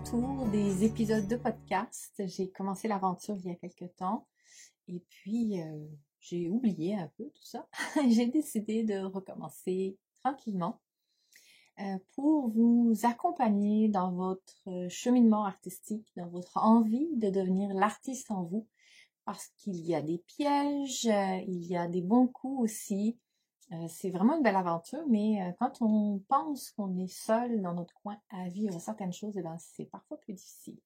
retour des épisodes de podcast. J'ai commencé l'aventure il y a quelque temps et puis j'ai oublié un peu tout ça. J'ai décidé de recommencer tranquillement pour vous accompagner dans votre cheminement artistique, dans votre envie de devenir l'artiste en vous, parce qu'il y a des pièges, il y a des bons coups aussi. C'est vraiment une belle aventure, mais quand on pense qu'on est seul dans notre coin à vivre certaines choses, eh ben, c'est parfois plus difficile.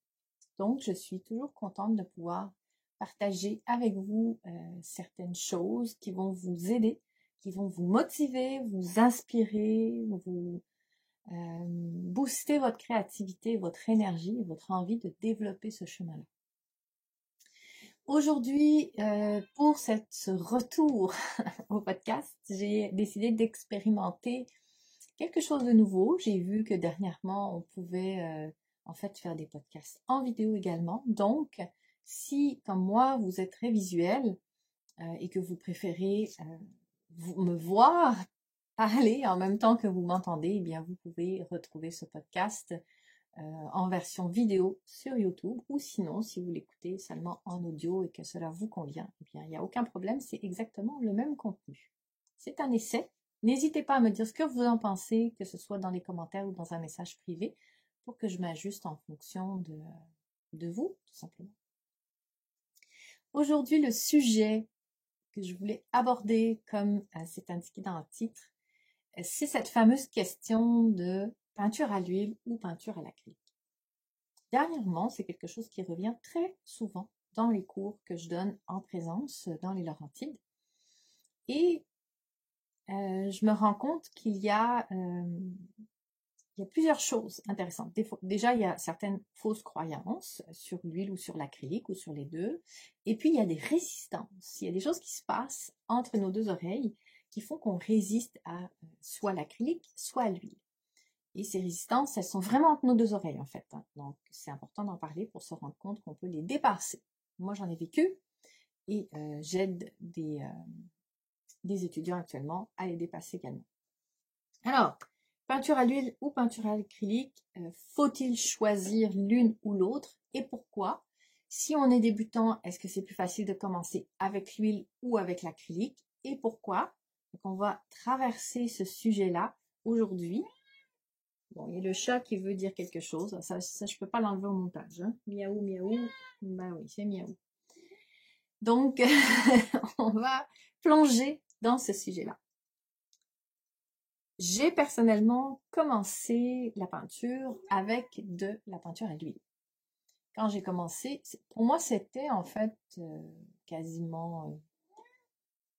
Donc, je suis toujours contente de pouvoir partager avec vous certaines choses qui vont vous aider, qui vont vous motiver, vous inspirer, vous booster votre créativité, votre énergie et votre envie de développer ce chemin-là. Aujourd'hui, pour ce retour au podcast, j'ai décidé d'expérimenter quelque chose de nouveau. J'ai vu que dernièrement, on pouvait en fait faire des podcasts en vidéo également. Donc, si, comme moi, vous êtes très visuel et que vous préférez me voir parler en même temps que vous m'entendez, eh bien, vous pouvez retrouver ce podcast en version vidéo sur YouTube, ou sinon, si vous l'écoutez seulement en audio et que cela vous convient, eh bien, il n'y a aucun problème, c'est exactement le même contenu. C'est un essai. N'hésitez pas à me dire ce que vous en pensez, que ce soit dans les commentaires ou dans un message privé, pour que je m'ajuste en fonction de vous, tout simplement. Aujourd'hui, le sujet que je voulais aborder, comme c'est indiqué dans le titre, c'est cette fameuse question de peinture à l'huile ou peinture à l'acrylique. Dernièrement, c'est quelque chose qui revient très souvent dans les cours que je donne en présence dans les Laurentides. Et je me rends compte qu'il y a plusieurs choses intéressantes. Déjà, il y a certaines fausses croyances sur l'huile ou sur l'acrylique ou sur les deux. Et puis, il y a des résistances. Il y a des choses qui se passent entre nos deux oreilles qui font qu'on résiste à soit l'acrylique, soit à l'huile. Et ces résistances, elles sont vraiment entre nos deux oreilles en fait. Donc, c'est important d'en parler pour se rendre compte qu'on peut les dépasser. Moi, j'en ai vécu et j'aide des étudiants actuellement à les dépasser également. Alors, peinture à l'huile ou peinture à l'acrylique, faut-il choisir l'une ou l'autre et pourquoi? Si on est débutant, est-ce que c'est plus facile de commencer avec l'huile ou avec l'acrylique et pourquoi? Donc, on va traverser ce sujet-là aujourd'hui. Bon, il y a le chat qui veut dire quelque chose. Ça je peux pas l'enlever au montage. Hein. Miaou, miaou. Ben oui, c'est miaou. Donc, on va plonger dans ce sujet-là. J'ai personnellement commencé la peinture avec de la peinture à l'huile. Quand j'ai commencé, pour moi, c'était en fait quasiment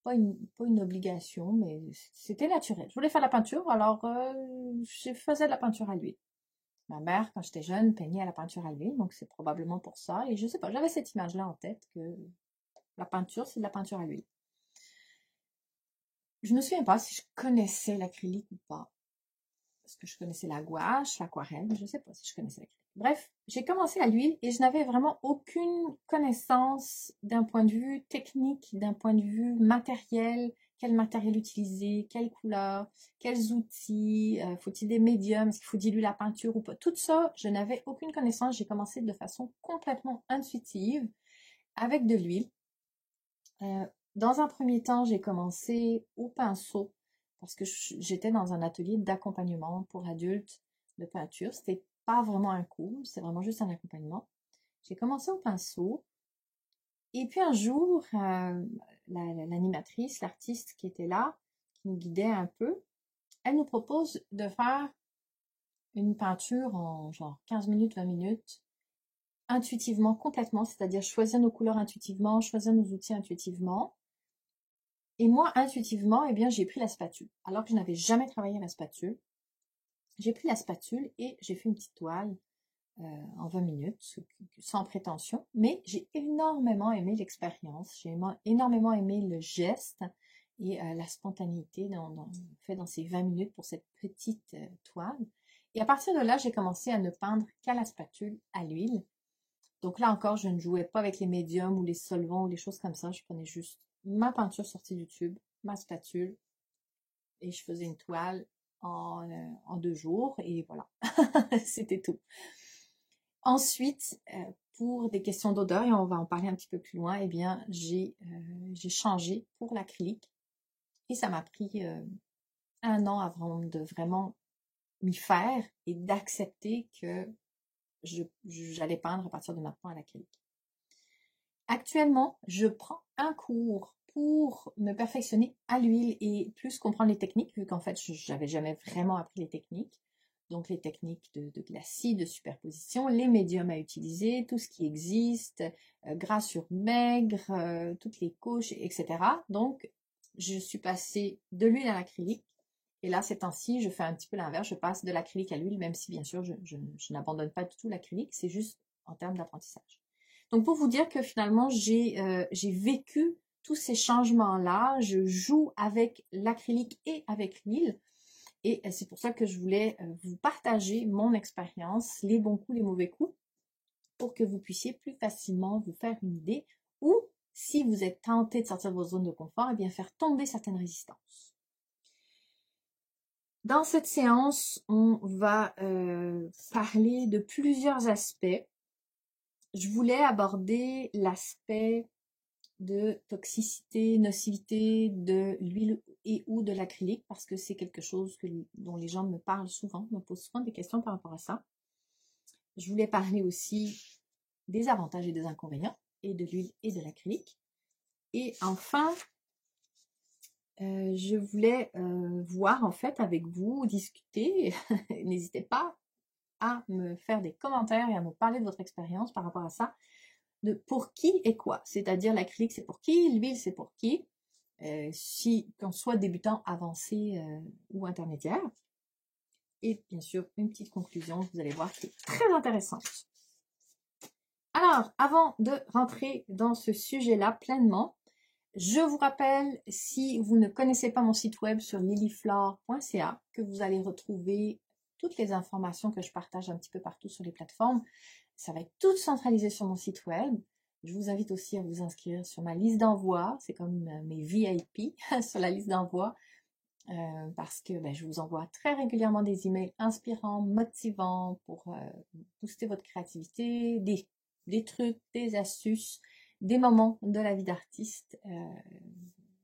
pas une obligation, mais c'était naturel. Je voulais faire la peinture, alors je faisais de la peinture à l'huile. Ma mère, quand j'étais jeune, peignait à la peinture à l'huile, donc c'est probablement pour ça. Et je sais pas, j'avais cette image-là en tête que la peinture, c'est de la peinture à l'huile. Je me souviens pas si je connaissais l'acrylique ou pas. Parce que je connaissais la gouache, l'aquarelle, mais je sais pas si je connaissais l'acrylique. Bref, j'ai commencé à l'huile et je n'avais vraiment aucune connaissance d'un point de vue technique, d'un point de vue matériel. Quel matériel utiliser, quelle couleur, quels outils, faut-il des médiums, est-ce qu'il faut diluer la peinture ou pas. Tout ça, je n'avais aucune connaissance. J'ai commencé de façon complètement intuitive avec de l'huile. Dans un premier temps, j'ai commencé au pinceau parce que j'étais dans un atelier d'accompagnement pour adultes de peinture. C'était pas vraiment un cours, c'est vraiment juste un accompagnement. J'ai commencé au pinceau. Et puis un jour, l'animatrice, l'artiste qui était là, qui nous guidait un peu, elle nous propose de faire une peinture en genre 15 minutes, 20 minutes, intuitivement, complètement, c'est-à-dire choisir nos couleurs intuitivement, choisir nos outils intuitivement. Et moi, intuitivement, eh bien, j'ai pris la spatule. Alors que je n'avais jamais travaillé la spatule, j'ai pris la spatule et j'ai fait une petite toile en 20 minutes, sans prétention, mais j'ai énormément aimé l'expérience, j'ai énormément aimé le geste et la spontanéité fait dans ces 20 minutes pour cette petite toile. Et à partir de là, j'ai commencé à ne peindre qu'à la spatule, à l'huile. Donc là encore, je ne jouais pas avec les médiums ou les solvants ou les choses comme ça, je prenais juste ma peinture sortie du tube, ma spatule, et je faisais une toile en 2 jours, et voilà, c'était tout. Ensuite, pour des questions d'odeur, et on va en parler un petit peu plus loin, eh bien, j'ai changé pour l'acrylique. Et ça m'a pris 1 an avant de vraiment m'y faire et d'accepter que j'allais peindre à partir de maintenant à l'acrylique. Actuellement, je prends un cours pour me perfectionner à l'huile et plus comprendre les techniques, vu qu'en fait, je n'avais jamais vraiment appris les techniques. Donc, les techniques de glacis, de superposition, les médiums à utiliser, tout ce qui existe, gras sur maigre, toutes les couches, etc. Donc, je suis passée de l'huile à l'acrylique. Et là, ces temps-ci, je fais un petit peu l'inverse. Je passe de l'acrylique à l'huile, même si, bien sûr, je n'abandonne pas du tout l'acrylique. C'est juste en termes d'apprentissage. Donc, pour vous dire que finalement, j'ai vécu tous ces changements-là. Je joue avec l'acrylique et avec l'huile. Et c'est pour ça que je voulais vous partager mon expérience, les bons coups, les mauvais coups, pour que vous puissiez plus facilement vous faire une idée. Ou, si vous êtes tenté de sortir de votre zone de confort, eh bien faire tomber certaines résistances. Dans cette séance, on va parler de plusieurs aspects. Je voulais aborder l'aspect de toxicité, nocivité de l'huile et ou de l'acrylique parce que c'est quelque chose dont les gens me parlent souvent, me posent souvent des questions par rapport à ça. Je voulais parler aussi des avantages et des inconvénients et de l'huile et de l'acrylique. Et enfin, je voulais voir en fait avec vous, discuter. N'hésitez pas à me faire des commentaires et à me parler de votre expérience par rapport à ça, de pour qui et quoi. C'est-à-dire l'acrylique c'est pour qui, l'huile c'est pour qui, si qu'on soit débutant, avancé ou intermédiaire. Et bien sûr, une petite conclusion, vous allez voir, qui est très intéressante. Alors, avant de rentrer dans ce sujet-là pleinement, je vous rappelle, si vous ne connaissez pas mon site web sur lilyflore.ca, que vous allez retrouver toutes les informations que je partage un petit peu partout sur les plateformes. Ça va être tout centralisé sur mon site web. Je vous invite aussi à vous inscrire sur ma liste d'envoi. C'est comme mes VIP sur la liste d'envoi parce que je vous envoie très régulièrement des emails inspirants, motivants pour booster votre créativité, des trucs, des astuces, des moments de la vie d'artiste,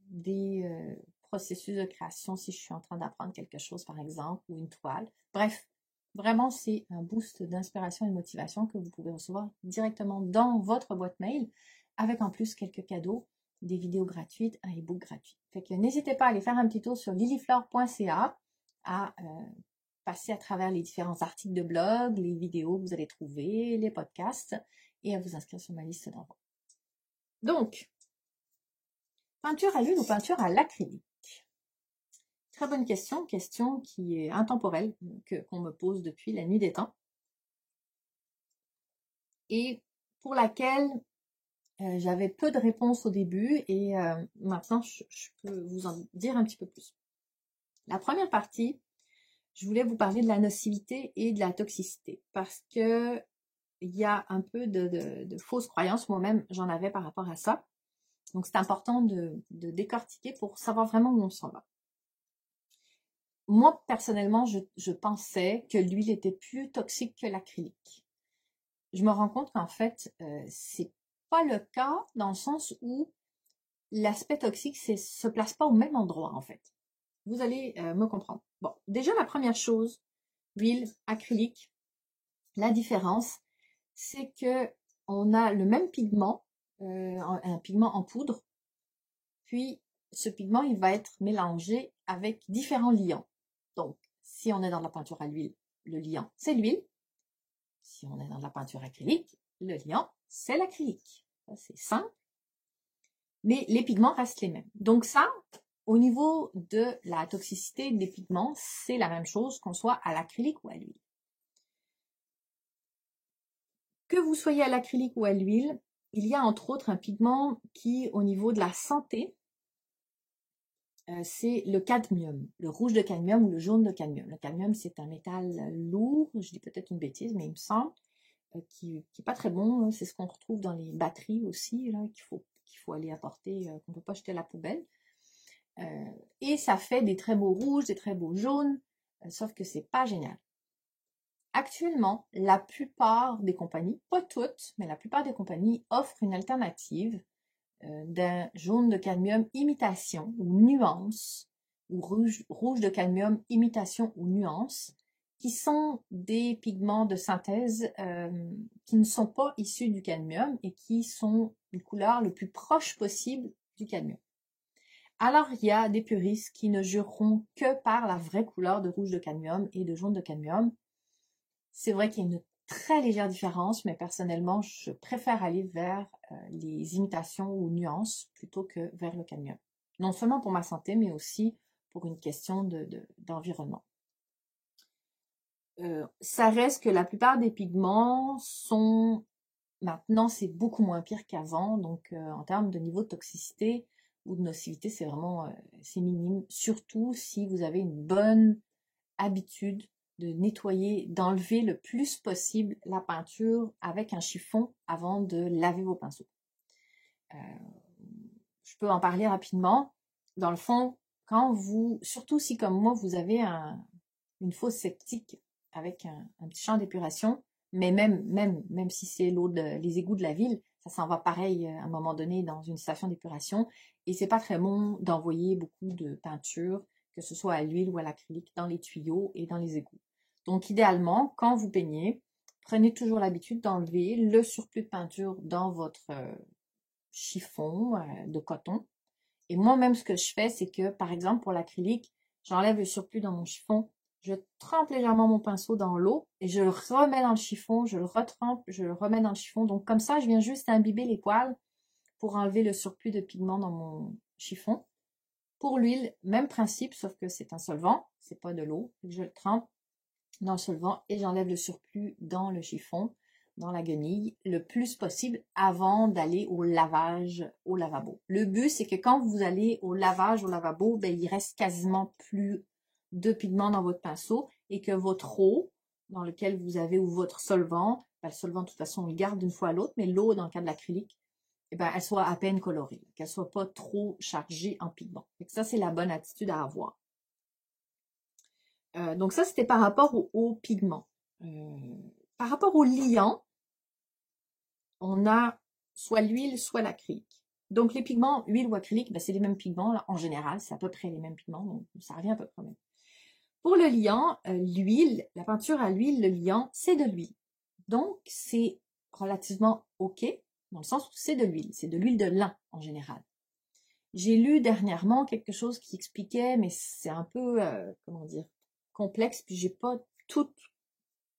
des processus de création si je suis en train d'apprendre quelque chose par exemple, ou une toile. Bref, vraiment c'est un boost d'inspiration et de motivation que vous pouvez recevoir directement dans votre boîte mail, avec en plus quelques cadeaux, des vidéos gratuites, un e-book gratuit. Fait que n'hésitez pas à aller faire un petit tour sur lilyflore.ca, à passer à travers les différents articles de blog, les vidéos que vous allez trouver, les podcasts, et à vous inscrire sur ma liste d'envoi. Donc, peinture à l'huile ou peinture à l'acrylique? Très bonne question qui est intemporelle, qu'on me pose depuis la nuit des temps, et pour laquelle j'avais peu de réponses au début, et maintenant je peux vous en dire un petit peu plus. La première partie, je voulais vous parler de la nocivité et de la toxicité, parce que il y a un peu de fausses croyances, moi-même j'en avais par rapport à ça. Donc c'est important de décortiquer pour savoir vraiment où on s'en va. Moi, personnellement, je pensais que l'huile était plus toxique que l'acrylique. Je me rends compte qu'en fait, c'est pas le cas, dans le sens où l'aspect toxique se place pas au même endroit, en fait. Vous allez me comprendre. Bon, déjà, la première chose, huile, acrylique, la différence, c'est que on a le même pigment, un pigment en poudre, puis ce pigment, il va être mélangé avec différents liants. Donc, si on est dans la peinture à l'huile, le liant, c'est l'huile. Si on est dans la peinture acrylique, le liant, c'est l'acrylique. C'est simple, mais les pigments restent les mêmes. Donc ça, au niveau de la toxicité des pigments, c'est la même chose qu'on soit à l'acrylique ou à l'huile. Que vous soyez à l'acrylique ou à l'huile, il y a entre autres un pigment qui, au niveau de la santé, c'est le cadmium, le rouge de cadmium ou le jaune de cadmium. Le cadmium, c'est un métal lourd, je dis peut-être une bêtise, mais il me semble, qui n'est pas très bon. C'est ce qu'on retrouve dans les batteries aussi, là, qu'il faut aller apporter, qu'on ne peut pas jeter à la poubelle. Et ça fait des très beaux rouges, des très beaux jaunes, sauf que c'est pas génial. Actuellement, la plupart des compagnies, pas toutes, mais la plupart des compagnies offrent une alternative d'un jaune de cadmium imitation ou nuance, ou rouge de cadmium imitation ou nuance, qui sont des pigments de synthèse qui ne sont pas issus du cadmium et qui sont une couleur le plus proche possible du cadmium. Alors, il y a des puristes qui ne jureront que par la vraie couleur de rouge de cadmium et de jaune de cadmium. C'est vrai qu'il y a une très légère différence, mais personnellement, je préfère aller vers les imitations ou nuances plutôt que vers le cadmium. Non seulement pour ma santé, mais aussi pour une question d'environnement. Ça reste que la plupart des pigments sont... Maintenant, c'est beaucoup moins pire qu'avant, donc en termes de niveau de toxicité ou de nocivité, c'est vraiment c'est minime, surtout si vous avez une bonne habitude de nettoyer, d'enlever le plus possible la peinture avec un chiffon avant de laver vos pinceaux. Je peux en parler rapidement. Dans le fond, quand vous, surtout si comme moi, vous avez une fosse septique avec un petit champ d'épuration, mais même si c'est les égouts de la ville, ça s'en va pareil à un moment donné dans une station d'épuration. Et c'est pas très bon d'envoyer beaucoup de peinture, que ce soit à l'huile ou à l'acrylique, dans les tuyaux et dans les égouts. Donc idéalement, quand vous peignez, prenez toujours l'habitude d'enlever le surplus de peinture dans votre chiffon de coton. Et moi-même, ce que je fais, c'est que, par exemple, pour l'acrylique, j'enlève le surplus dans mon chiffon, je trempe légèrement mon pinceau dans l'eau et je le remets dans le chiffon, je le retrempe, je le remets dans le chiffon. Donc comme ça, je viens juste imbiber les poils pour enlever le surplus de pigment dans mon chiffon. Pour l'huile, même principe, sauf que c'est un solvant, c'est pas de l'eau. Je le trempe dans le solvant et j'enlève le surplus dans le chiffon, dans la guenille, le plus possible avant d'aller au lavage au lavabo. Le but, c'est que quand vous allez au lavage au lavabo, ben, il reste quasiment plus de pigment dans votre pinceau et que votre eau dans lequel vous avez ou votre solvant, ben, le solvant de toute façon on le garde d'une fois à l'autre, mais l'eau dans le cas de l'acrylique, eh ben, elle soit à peine colorée, qu'elle soit pas trop chargée en pigment. Et ça, c'est la bonne attitude à avoir. Donc ça, c'était par rapport aux pigments. Par rapport au liant, on a soit l'huile, soit l'acrylique. Donc les pigments, huile ou acrylique, ben, c'est les mêmes pigments. Là, en général, c'est à peu près les mêmes pigments, donc ça revient à peu près même. Pour le liant, l'huile, la peinture à l'huile, le liant, c'est de l'huile. Donc c'est relativement OK, dans le sens où c'est de l'huile de lin en général. J'ai lu dernièrement quelque chose qui expliquait, mais c'est un peu, comment dire, complexe, puis j'ai pas tout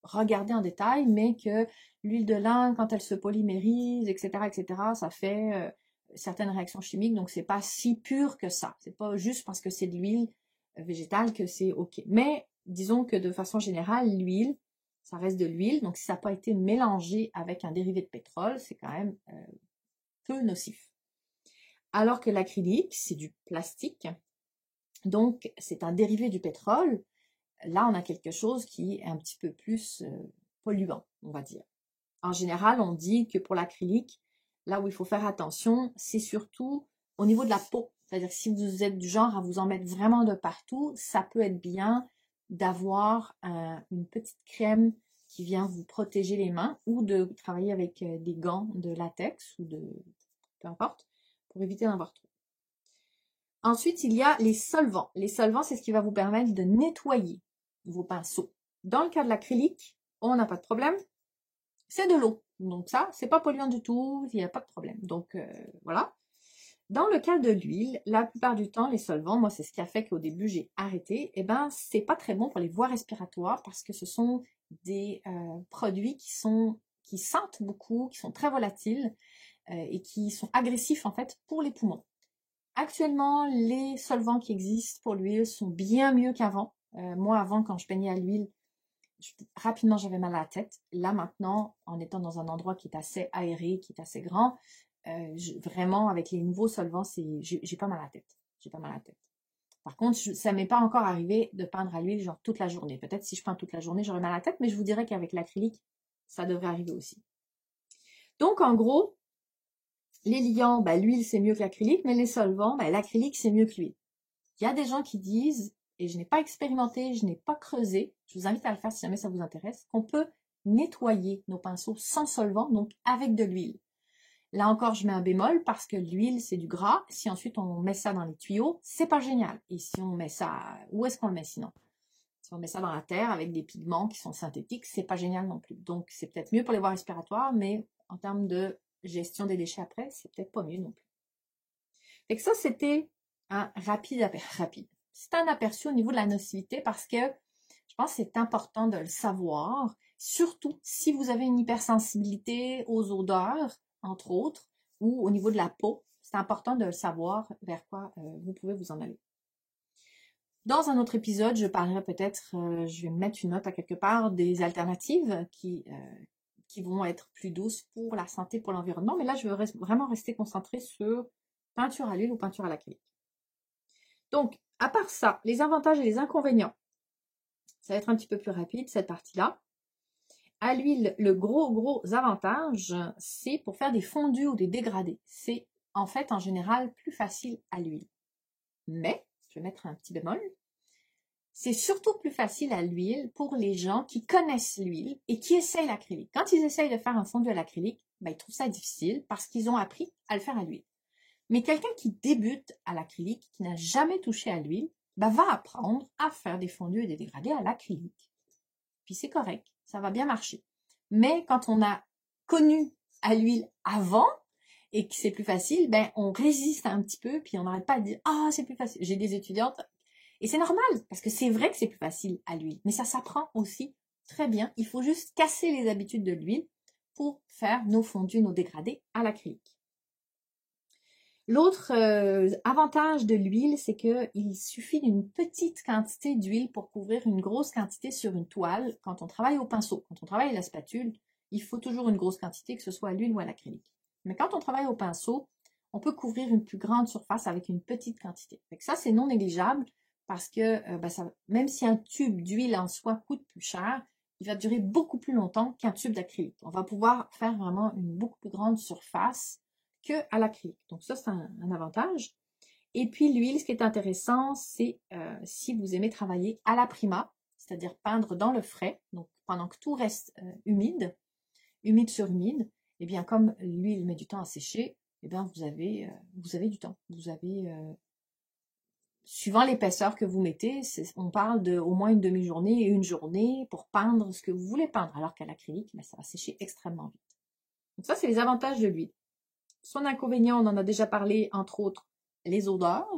regardé en détail, mais que l'huile de lin, quand elle se polymérise, etc., ça fait certaines réactions chimiques, donc c'est pas si pur que ça. C'est pas juste parce que c'est de l'huile végétale que c'est OK. Mais disons que de façon générale, l'huile, ça reste de l'huile, donc si ça n'a pas été mélangé avec un dérivé de pétrole, c'est quand même peu nocif. Alors que l'acrylique, c'est du plastique, donc c'est un dérivé du pétrole. Là, on a quelque chose qui est un petit peu plus polluant, on va dire. En général, on dit que pour l'acrylique, là où il faut faire attention, c'est surtout au niveau de la peau. C'est-à-dire que si vous êtes du genre à vous en mettre vraiment de partout, ça peut être bien d'avoir une petite crème qui vient vous protéger les mains ou de travailler avec des gants de latex ou de peu importe, pour éviter d'en avoir trop. Ensuite, il y a les solvants. Les solvants, c'est ce qui va vous permettre de nettoyer vos pinceaux. Dans le cas de l'acrylique, on n'a pas de problème. C'est de l'eau. Donc ça, c'est pas polluant du tout, il n'y a pas de problème. Donc voilà. Dans le cas de l'huile, la plupart du temps, les solvants, moi c'est ce qui a fait qu'au début j'ai arrêté, et ben c'est pas très bon pour les voies respiratoires parce que ce sont des produits qui sentent beaucoup, qui sont très volatiles et qui sont agressifs en fait pour les poumons. Actuellement, les solvants qui existent pour l'huile sont bien mieux qu'avant. Moi, avant, quand je peignais à l'huile, rapidement, j'avais mal à la tête. Là, maintenant, en étant dans un endroit qui est assez aéré, qui est assez grand, vraiment, avec les nouveaux solvants, j'ai pas mal à la tête. J'ai pas mal à la tête. Par contre, ça m'est pas encore arrivé de peindre à l'huile genre toute la journée. Peut-être si je peins toute la journée, j'aurais mal à la tête, mais je vous dirais qu'avec l'acrylique, ça devrait arriver aussi. Donc, en gros, les liants, l'huile c'est mieux que l'acrylique, mais les solvants, l'acrylique c'est mieux que l'huile. Il y a des gens qui disent et je n'ai pas expérimenté, je n'ai pas creusé, je vous invite à le faire si jamais ça vous intéresse, qu'on peut nettoyer nos pinceaux sans solvant, donc avec de l'huile. Là encore, je mets un bémol parce que l'huile, c'est du gras. Si ensuite on met ça dans les tuyaux, c'est pas génial. Et si on met ça, où est-ce qu'on le met sinon? Si on met ça dans la terre avec des pigments qui sont synthétiques, c'est pas génial non plus. Donc c'est peut-être mieux pour les voies respiratoires, mais en termes de gestion des déchets après, c'est peut-être pas mieux non plus. Et que ça, c'était un rapide. C'est un aperçu au niveau de la nocivité parce que je pense que c'est important de le savoir, surtout si vous avez une hypersensibilité aux odeurs, entre autres, ou au niveau de la peau. C'est important de le savoir vers quoi vous pouvez vous en aller. Dans un autre épisode, je parlerai peut-être, je vais mettre une note à quelque part, des alternatives qui vont être plus douces pour la santé, pour l'environnement. Mais là, je veux vraiment rester concentrée sur peinture à l'huile ou peinture à l'acrylique. Donc, à part ça, les avantages et les inconvénients. Ça va être un petit peu plus rapide, cette partie-là. À l'huile, le gros avantage, c'est pour faire des fondus ou des dégradés. C'est en fait, en général, plus facile à l'huile. Mais, je vais mettre un petit bémol, c'est surtout plus facile à l'huile pour les gens qui connaissent l'huile et qui essayent l'acrylique. Quand ils essayent de faire un fondu à l'acrylique, ben, ils trouvent ça difficile parce qu'ils ont appris à le faire à l'huile. Mais quelqu'un qui débute à l'acrylique, qui n'a jamais touché à l'huile, ben, va apprendre à faire des fondus et des dégradés à l'acrylique. Puis c'est correct, ça va bien marcher. Mais quand on a connu à l'huile avant et que c'est plus facile, ben on résiste un petit peu, puis on n'arrête pas de dire « Ah, c'est plus facile ». J'ai des étudiantes, et c'est normal, parce que c'est vrai que c'est plus facile à l'huile, mais ça s'apprend aussi très bien. Il faut juste casser les habitudes de l'huile pour faire nos fondus, nos dégradés à l'acrylique. L'autre avantage de l'huile, c'est qu'il suffit d'une petite quantité d'huile pour couvrir une grosse quantité sur une toile quand on travaille au pinceau. Quand on travaille à la spatule, il faut toujours une grosse quantité, que ce soit à l'huile ou à l'acrylique. Mais quand on travaille au pinceau, on peut couvrir une plus grande surface avec une petite quantité. Fait que ça, c'est non négligeable parce que même si un tube d'huile en soi coûte plus cher, il va durer beaucoup plus longtemps qu'un tube d'acrylique. On va pouvoir faire vraiment une beaucoup plus grande surface à l'acrylique. Donc ça, c'est un avantage. Et puis l'huile, ce qui est intéressant, c'est si vous aimez travailler à la prima, c'est-à-dire peindre dans le frais, donc pendant que tout reste humide sur humide, et bien comme l'huile met du temps à sécher, et bien vous avez du temps. Vous avez, suivant l'épaisseur que vous mettez, on parle de au moins une demi-journée et une journée pour peindre ce que vous voulez peindre, alors qu'à l'acrylique, ça va sécher extrêmement vite. Donc ça, c'est les avantages de l'huile. Son inconvénient, on en a déjà parlé, entre autres, les odeurs.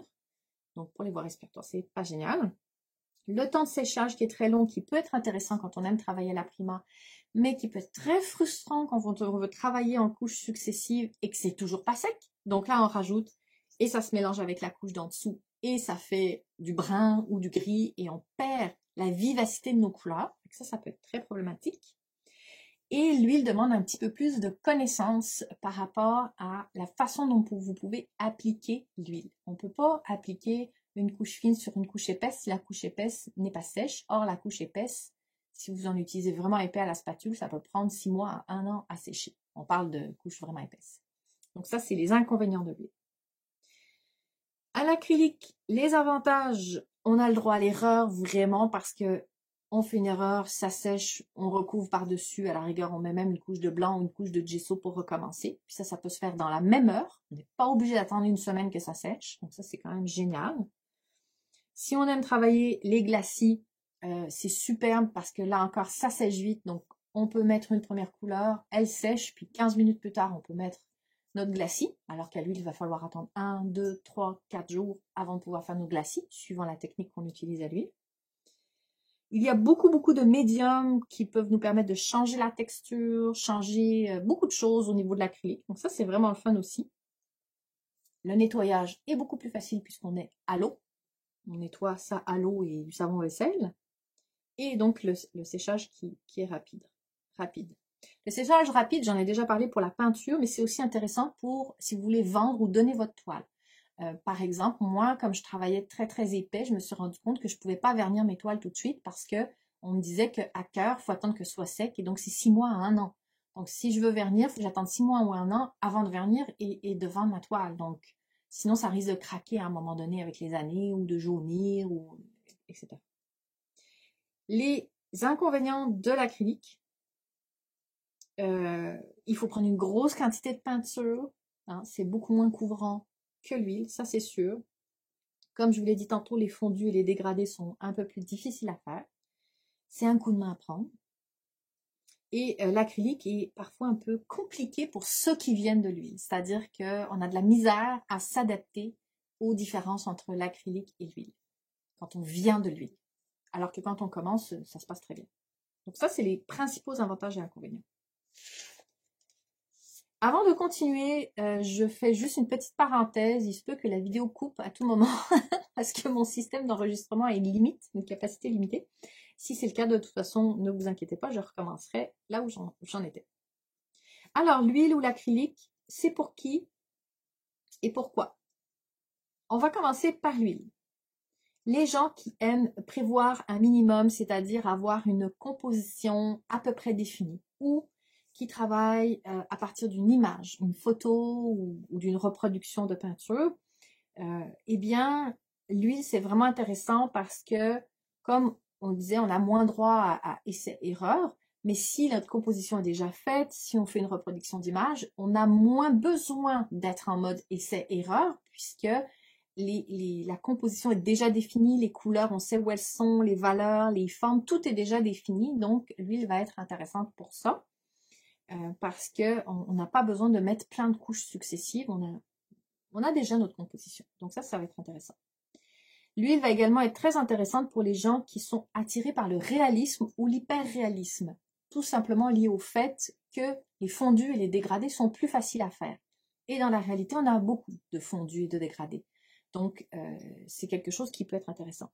Donc, pour les voies respiratoires, c'est pas génial. Le temps de séchage qui est très long, qui peut être intéressant quand on aime travailler à la prima, mais qui peut être très frustrant quand on veut travailler en couches successives et que c'est toujours pas sec. Donc là, on rajoute et ça se mélange avec la couche d'en dessous et ça fait du brun ou du gris et on perd la vivacité de nos couleurs. Ça peut être très problématique. Et l'huile demande un petit peu plus de connaissance par rapport à la façon dont vous pouvez appliquer l'huile. On ne peut pas appliquer une couche fine sur une couche épaisse si la couche épaisse n'est pas sèche. Or, la couche épaisse, si vous en utilisez vraiment épais à la spatule, ça peut prendre 6 mois à 1 an à sécher. On parle de couches vraiment épaisses. Donc ça, c'est les inconvénients de l'huile. À l'acrylique, les avantages, on a le droit à l'erreur vraiment parce que on fait une erreur, ça sèche, on recouvre par-dessus, à la rigueur, on met même une couche de blanc ou une couche de gesso pour recommencer. Puis ça peut se faire dans la même heure. On n'est pas obligé d'attendre une semaine que ça sèche. Donc ça, c'est quand même génial. Si on aime travailler les glacis, c'est superbe parce que là encore, ça sèche vite. Donc on peut mettre une première couleur, elle sèche, puis 15 minutes plus tard, on peut mettre notre glacis, alors qu'à l'huile, il va falloir attendre 1, 2, 3, 4 jours avant de pouvoir faire nos glacis, suivant la technique qu'on utilise à l'huile. Il y a beaucoup de médiums qui peuvent nous permettre de changer la texture, changer beaucoup de choses au niveau de l'acrylique. Donc ça, c'est vraiment le fun aussi. Le nettoyage est beaucoup plus facile puisqu'on est à l'eau. On nettoie ça à l'eau et du savon vaisselle. Et donc le séchage qui est rapide. Le séchage rapide, j'en ai déjà parlé pour la peinture, mais c'est aussi intéressant pour si vous voulez vendre ou donner votre toile. Par exemple, moi, comme je travaillais très épais, je me suis rendu compte que je ne pouvais pas vernir mes toiles tout de suite parce que on me disait qu'à cœur, il faut attendre que ce soit sec et donc c'est 6 mois à 1 an. Donc si je veux vernir, il faut que j'attende 6 mois ou 1 an avant de vernir et de vendre ma toile. Donc sinon, ça risque de craquer à un moment donné avec les années ou de jaunir ou etc. Les inconvénients de l'acrylique, il faut prendre une grosse quantité de peinture, hein, c'est beaucoup moins couvrant que l'huile, ça c'est sûr. Comme je vous l'ai dit tantôt, les fondus et les dégradés sont un peu plus difficiles à faire. C'est un coup de main à prendre. Et l'acrylique est parfois un peu compliqué pour ceux qui viennent de l'huile. C'est-à-dire qu'on a de la misère à s'adapter aux différences entre l'acrylique et l'huile quand on vient de l'huile. Alors que quand on commence, ça se passe très bien. Donc ça, c'est les principaux avantages et inconvénients. Avant de continuer, je fais juste une petite parenthèse. Il se peut que la vidéo coupe à tout moment parce que mon système d'enregistrement a une limite, une capacité limitée. Si c'est le cas, de toute façon, ne vous inquiétez pas, je recommencerai là où j'en étais. Alors, l'huile ou l'acrylique, c'est pour qui et pourquoi? On va commencer par l'huile. Les gens qui aiment prévoir un minimum, c'est-à-dire avoir une composition à peu près définie, ou qui travaillent à partir d'une image, une photo ou d'une reproduction de peinture, eh bien, l'huile, c'est vraiment intéressant parce que, comme on disait, on a moins droit à essai-erreur, mais si notre composition est déjà faite, si on fait une reproduction d'image, on a moins besoin d'être en mode essai-erreur, puisque la composition est déjà définie, les couleurs, on sait où elles sont, les valeurs, les formes, tout est déjà défini, donc l'huile va être intéressante pour ça, parce qu'on n'a pas besoin de mettre plein de couches successives, on a déjà notre composition. Donc ça va être intéressant. L'huile va également être très intéressante pour les gens qui sont attirés par le réalisme ou l'hyperréalisme, tout simplement lié au fait que les fondus et les dégradés sont plus faciles à faire. Et dans la réalité, on a beaucoup de fondus et de dégradés. Donc, c'est quelque chose qui peut être intéressant.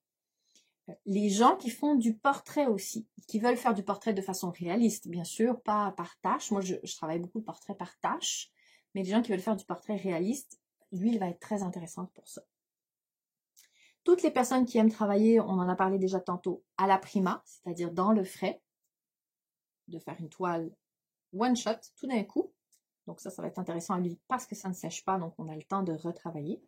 Les gens qui font du portrait aussi, qui veulent faire du portrait de façon réaliste, bien sûr, pas par tâche. Moi, je travaille beaucoup de portraits par tâche, mais les gens qui veulent faire du portrait réaliste, l'huile va être très intéressante pour ça. Toutes les personnes qui aiment travailler, on en a parlé déjà tantôt, à la prima, c'est-à-dire dans le frais, de faire une toile one shot, tout d'un coup. Donc ça va être intéressant à l'huile parce que ça ne sèche pas, donc on a le temps de retravailler.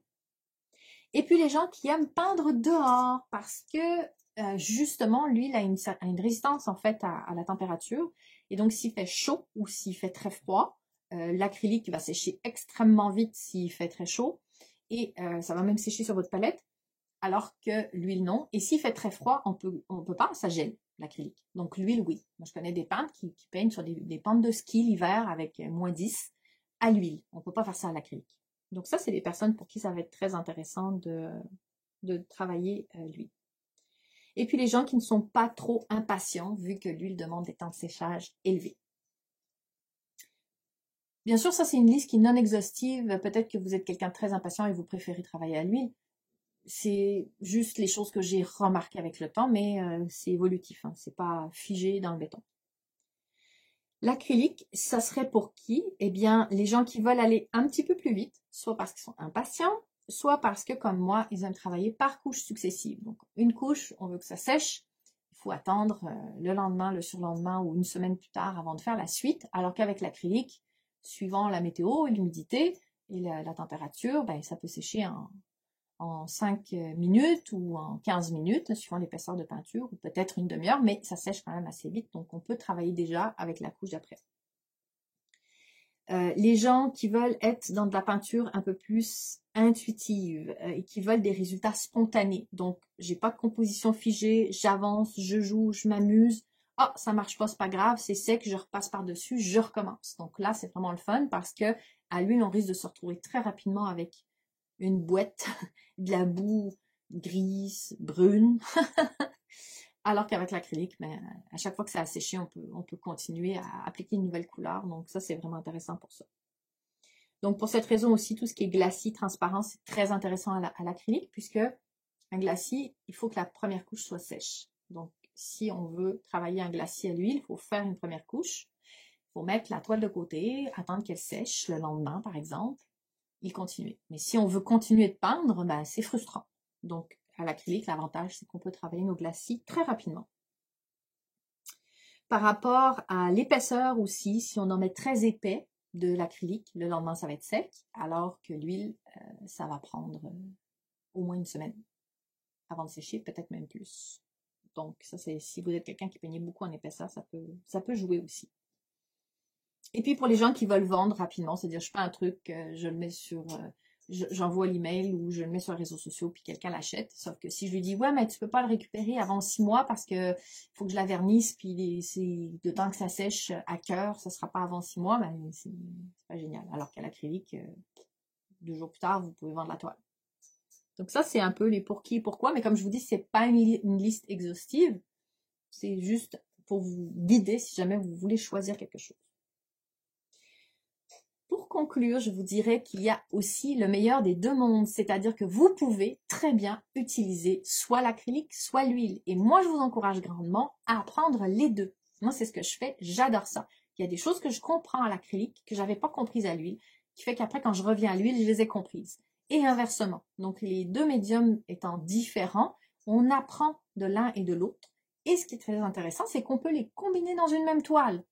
Et puis les gens qui aiment peindre dehors parce que justement l'huile a une résistance en fait à la température. Et donc s'il fait chaud ou s'il fait très froid, l'acrylique va sécher extrêmement vite s'il fait très chaud. Et ça va même sécher sur votre palette, alors que l'huile non. Et s'il fait très froid, on peut pas, ça gèle l'acrylique. Donc l'huile, oui. Moi je connais des peintres qui peignent sur des pentes de ski l'hiver avec -10 à l'huile. On peut pas faire ça à l'acrylique. Donc ça, c'est des personnes pour qui ça va être très intéressant de travailler l'huile. Et puis les gens qui ne sont pas trop impatients, vu que l'huile demande des temps de séchage élevés. Bien sûr, ça c'est une liste qui est non exhaustive. Peut-être que vous êtes quelqu'un de très impatient et vous préférez travailler à l'huile. C'est juste les choses que j'ai remarquées avec le temps, mais c'est évolutif, hein, c'est pas figé dans le béton. L'acrylique, ça serait pour qui? Eh bien, les gens qui veulent aller un petit peu plus vite, soit parce qu'ils sont impatients, soit parce que, comme moi, ils aiment travailler par couches successives. Donc, une couche, on veut que ça sèche, il faut attendre le lendemain, le surlendemain ou une semaine plus tard avant de faire la suite, alors qu'avec l'acrylique, suivant la météo et l'humidité et la température, ben, ça peut sécher en 5 minutes ou en 15 minutes, suivant l'épaisseur de peinture, ou peut-être une demi-heure, mais ça sèche quand même assez vite, donc on peut travailler déjà avec la couche d'après. Les gens qui veulent être dans de la peinture un peu plus intuitive et qui veulent des résultats spontanés, donc j'ai pas de composition figée, j'avance, je joue, je m'amuse, ah ça marche pas, c'est pas grave, c'est sec, je repasse par-dessus, je recommence. Donc là c'est vraiment le fun parce que à l'huile on risque de se retrouver très rapidement avec une boîte, de la boue grise, brune, alors qu'avec l'acrylique, ben, à chaque fois que ça a séché, on peut continuer à appliquer une nouvelle couleur, donc ça c'est vraiment intéressant pour ça. Donc pour cette raison aussi, tout ce qui est glacis, transparent, c'est très intéressant à l'acrylique, puisque un glacis, il faut que la première couche soit sèche. Donc si on veut travailler un glacis à l'huile, il faut faire une première couche, il faut mettre la toile de côté, attendre qu'elle sèche le lendemain par exemple, et continuer. Mais si on veut continuer de peindre, ben, c'est frustrant. Donc, à l'acrylique, l'avantage, c'est qu'on peut travailler nos glacis très rapidement. Par rapport à l'épaisseur aussi, si on en met très épais de l'acrylique, le lendemain, ça va être sec, alors que l'huile, ça va prendre au moins une semaine. avant de sécher, peut-être même plus. Donc, ça, c'est si vous êtes quelqu'un qui peignait beaucoup en épaisseur, ça peut jouer aussi. Et puis, pour les gens qui veulent vendre rapidement, c'est-à-dire, je fais un truc, je le mets sur... j'envoie l'email ou je le mets sur les réseaux sociaux puis quelqu'un l'achète. Sauf que si je lui dis, ouais, mais tu peux pas le récupérer avant 6 mois parce que faut que je la vernisse puis c'est de temps que ça sèche à cœur, ça sera pas avant 6 mois, ben, c'est pas génial. Alors qu'à l'acrylique, 2 jours plus tard, vous pouvez vendre la toile. Donc ça, c'est un peu les pour qui et pourquoi, mais comme je vous dis, c'est pas une liste exhaustive. C'est juste pour vous guider si jamais vous voulez choisir quelque chose. Pour conclure, je vous dirais qu'il y a aussi le meilleur des deux mondes, c'est-à-dire que vous pouvez très bien utiliser soit l'acrylique, soit l'huile. Et moi, je vous encourage grandement à apprendre les deux. Moi, c'est ce que je fais, j'adore ça. Il y a des choses que je comprends à l'acrylique que j'avais pas comprises à l'huile, qui fait qu'après, quand je reviens à l'huile, je les ai comprises. Et inversement. Donc, les deux médiums étant différents, on apprend de l'un et de l'autre. Et ce qui est très intéressant, c'est qu'on peut les combiner dans une même toile.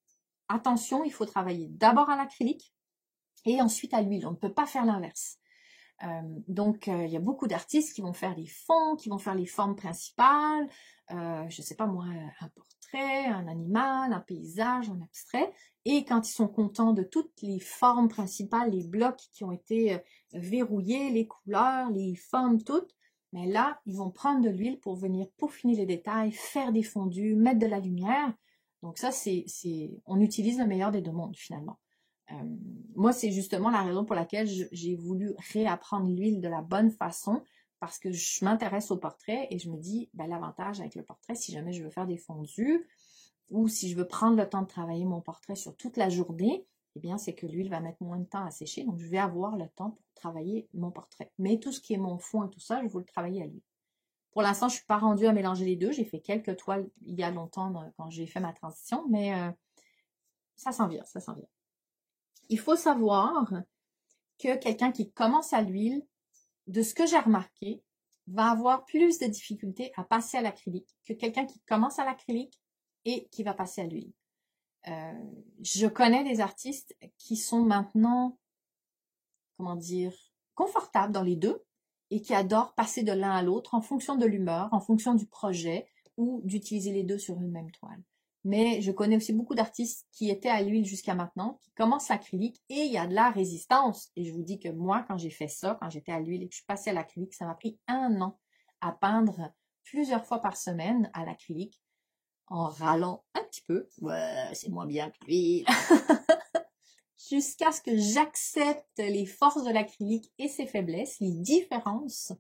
Attention, il faut travailler d'abord à l'acrylique, et ensuite à l'huile. On ne peut pas faire l'inverse. Donc, il y a beaucoup d'artistes qui vont faire les fonds, qui vont faire les formes principales, je ne sais pas moi, un portrait, un animal, un paysage, un abstrait. Et quand ils sont contents de toutes les formes principales, les blocs qui ont été verrouillés, les couleurs, les formes toutes, mais là, ils vont prendre de l'huile pour venir peaufiner les détails, faire des fondus, mettre de la lumière. Donc ça, on utilise le meilleur des deux mondes finalement. Moi, c'est justement la raison pour laquelle j'ai voulu réapprendre l'huile de la bonne façon, parce que je m'intéresse au portrait et je me dis, ben, l'avantage avec le portrait, si jamais je veux faire des fondus ou si je veux prendre le temps de travailler mon portrait sur toute la journée, eh bien, c'est que l'huile va mettre moins de temps à sécher, donc je vais avoir le temps pour travailler mon portrait. Mais tout ce qui est mon fond et tout ça, je veux le travailler à l'huile. Pour l'instant, je ne suis pas rendue à mélanger les deux. J'ai fait quelques toiles il y a longtemps quand j'ai fait ma transition, mais ça s'en vient, ça s'en vient. Il faut savoir que quelqu'un qui commence à l'huile, de ce que j'ai remarqué, va avoir plus de difficultés à passer à l'acrylique que quelqu'un qui commence à l'acrylique et qui va passer à l'huile. Je connais des artistes qui sont maintenant, comment dire, confortables dans les deux et qui adorent passer de l'un à l'autre en fonction de l'humeur, en fonction du projet ou d'utiliser les deux sur une même toile. Mais je connais aussi beaucoup d'artistes qui étaient à l'huile jusqu'à maintenant, qui commencent l'acrylique et il y a de la résistance. Et je vous dis que moi, quand j'ai fait ça, quand j'étais à l'huile et que je suis passée à l'acrylique, ça m'a pris 1 an à peindre plusieurs fois par semaine à l'acrylique en râlant un petit peu. Ouais, c'est moins bien que l'huile. Jusqu'à ce que j'accepte les forces de l'acrylique et ses faiblesses, les différences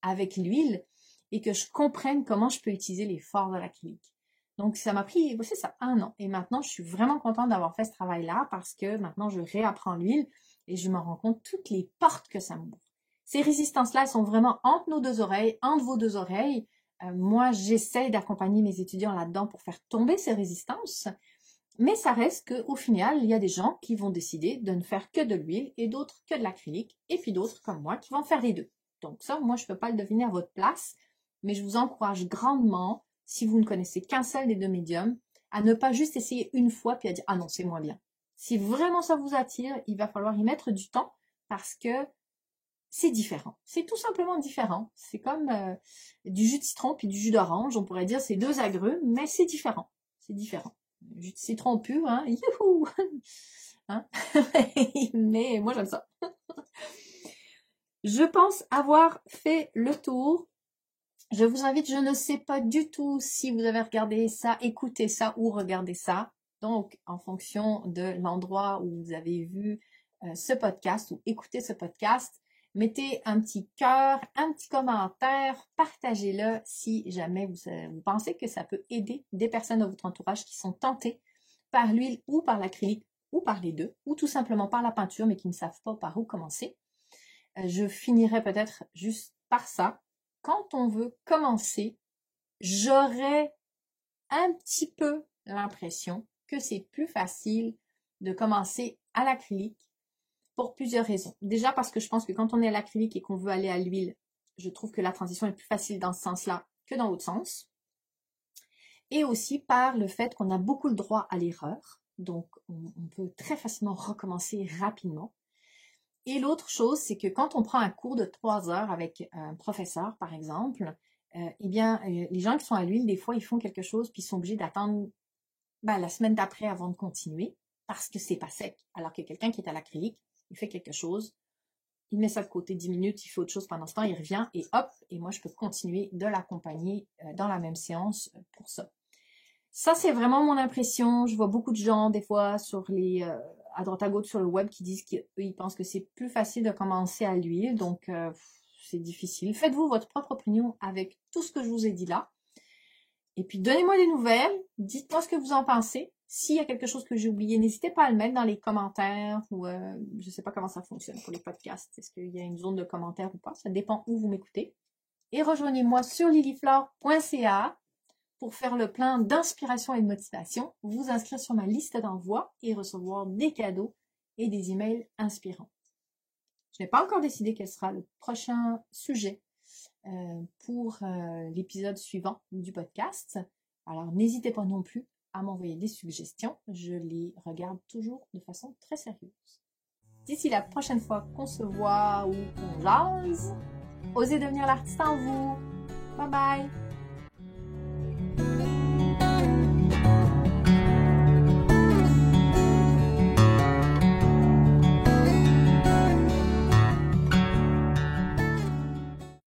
avec l'huile et que je comprenne comment je peux utiliser les forces de l'acrylique. Donc, ça m'a pris, c'est ça, 1 an. Et maintenant, je suis vraiment contente d'avoir fait ce travail-là parce que maintenant, je réapprends l'huile et je me rends compte toutes les portes que ça m'ouvre. Ces résistances-là, elles sont vraiment entre nos deux oreilles, entre vos deux oreilles. Moi, j'essaye d'accompagner mes étudiants là-dedans pour faire tomber ces résistances. Mais ça reste qu'au final, il y a des gens qui vont décider de ne faire que de l'huile et d'autres que de l'acrylique. Et puis d'autres, comme moi, qui vont faire les deux. Donc ça, moi, je ne peux pas le deviner à votre place. Mais je vous encourage grandement, si vous ne connaissez qu'un seul des deux médiums, à ne pas juste essayer une fois puis à dire « Ah non, c'est moins bien ». Si vraiment ça vous attire, il va falloir y mettre du temps parce que c'est différent. C'est tout simplement différent. C'est comme du jus de citron puis du jus d'orange. On pourrait dire c'est 2 agrumes, mais c'est différent. C'est différent. Jus de citron pur, hein, youhou, hein. Mais moi j'aime ça. Je pense avoir fait le tour. Je vous invite, je ne sais pas du tout si vous avez regardé ça, écouté ça ou regardé ça. Donc, en fonction de l'endroit où vous avez vu ce podcast ou écouté ce podcast, mettez un petit cœur, un petit commentaire, partagez-le si jamais vous pensez que ça peut aider des personnes de votre entourage qui sont tentées par l'huile ou par l'acrylique ou par les deux, ou tout simplement par la peinture mais qui ne savent pas par où commencer. Je finirai peut-être juste par ça. Quand on veut commencer, j'aurais un petit peu l'impression que c'est plus facile de commencer à l'acrylique pour plusieurs raisons. Déjà parce que je pense que quand on est à l'acrylique et qu'on veut aller à l'huile, je trouve que la transition est plus facile dans ce sens-là que dans l'autre sens. Et aussi par le fait qu'on a beaucoup le droit à l'erreur. Donc, on peut très facilement recommencer rapidement. Et l'autre chose, c'est que quand on prend un cours de 3 heures avec un professeur, par exemple, les gens qui sont à l'huile, des fois, ils font quelque chose, puis ils sont obligés d'attendre la semaine d'après avant de continuer, parce que c'est pas sec. Alors que quelqu'un qui est à l'acrylique, il fait quelque chose, il met ça de côté 10 minutes, il fait autre chose pendant ce temps, il revient, et hop, et moi, je peux continuer de l'accompagner dans la même séance pour ça. Ça, c'est vraiment mon impression. Je vois beaucoup de gens, des fois, à droite à gauche sur le web, qui disent qu'ils pensent que c'est plus facile de commencer à l'huile. Donc, c'est difficile. Faites-vous votre propre opinion avec tout ce que je vous ai dit là. Et puis, donnez-moi des nouvelles. Dites-moi ce que vous en pensez. S'il y a quelque chose que j'ai oublié, n'hésitez pas à le mettre dans les commentaires ou je ne sais pas comment ça fonctionne pour les podcasts. Est-ce qu'il y a une zone de commentaires ou pas? Ça dépend où vous m'écoutez. Et rejoignez-moi sur lilyflore.ca pour faire le plein d'inspiration et de motivation, vous inscrire sur ma liste d'envoi et recevoir des cadeaux et des emails inspirants. Je n'ai pas encore décidé quel sera le prochain sujet pour l'épisode suivant du podcast. Alors n'hésitez pas non plus à m'envoyer des suggestions. Je les regarde toujours de façon très sérieuse. D'ici la prochaine fois qu'on se voit ou qu'on jase, osez devenir l'artiste en vous. Bye bye!